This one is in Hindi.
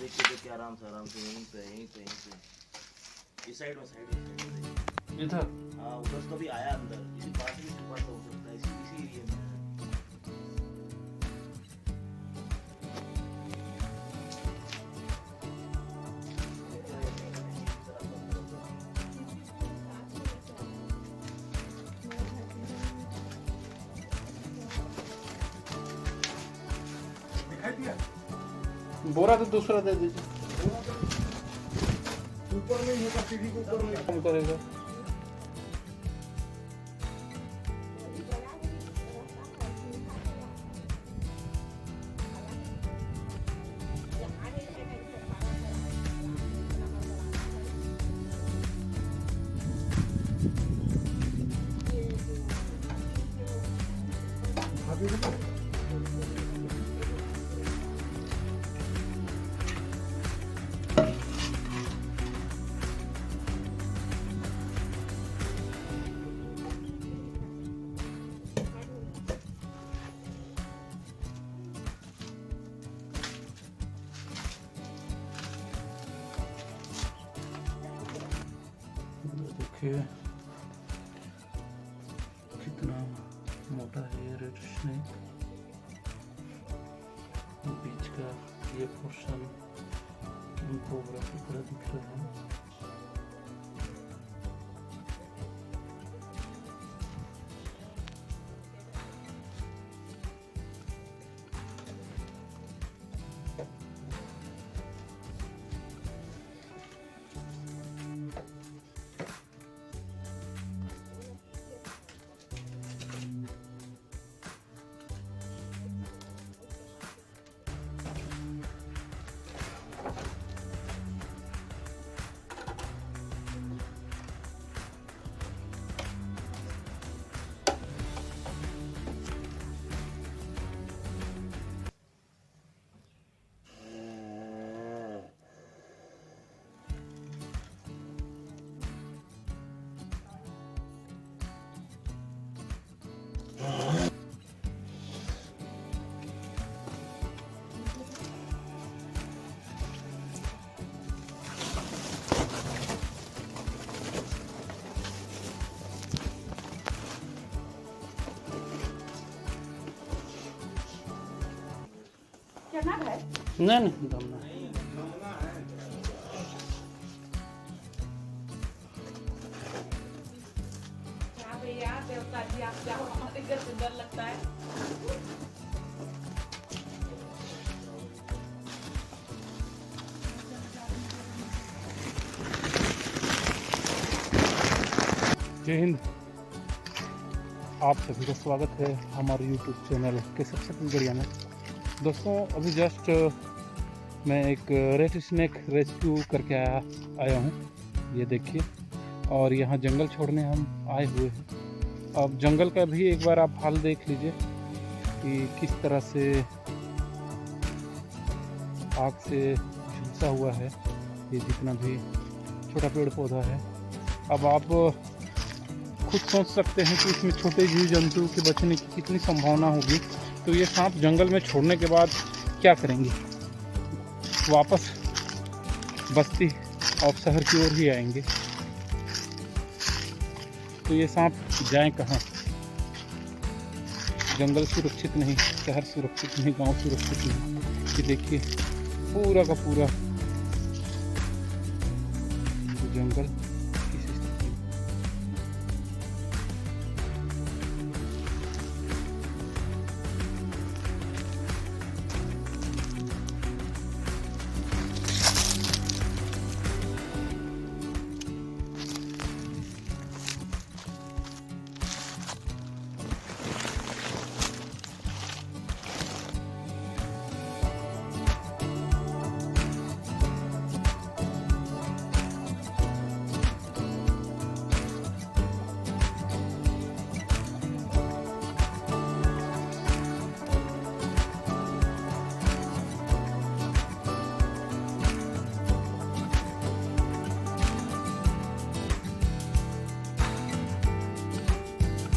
देखिए आराम से यहीं पे इस साइड में इधर। हाँ उधर तो भी आया अंदर, इसी पास में छुपा तो हो सकता है, इसी एरिया में है। बोरा तो दूसरा दे दीजिए। ऊपर में होगा, सीढ़ी के ऊपर में कम करेगा। देखिए कितना मोटा है ये रेड स्नेक। बीच का ये पोर्शन कोबरा की तरह दिख रहा है। नहीं दमना है। सुंदर लगता है। जय हिंद। आप सभी का स्वागत है हमारे YouTube चैनल केसर छत्तीसगढ़िया में। दोस्तों अभी जस्ट मैं एक रेड स्नेक रेस्क्यू करके आया हूँ, ये देखिए। और यहाँ जंगल छोड़ने हम आए हुए हैं। अब जंगल का भी एक बार आप हाल देख लीजिए कि किस तरह से आग से झुलसा हुआ है ये जितना भी छोटा पेड़ पौधा है। अब आप खुद सोच सकते हैं कि इसमें छोटे जीव जंतु के बचने की कितनी संभावना होगी। तो ये सांप जंगल में छोड़ने के बाद क्या करेंगे? वापस बस्ती और शहर की ओर ही आएंगे। तो ये सांप जाएं कहाँ? जंगल सुरक्षित नहीं, शहर सुरक्षित नहीं, गांव सुरक्षित नहीं। ये देखिए पूरा का पूरा जंगल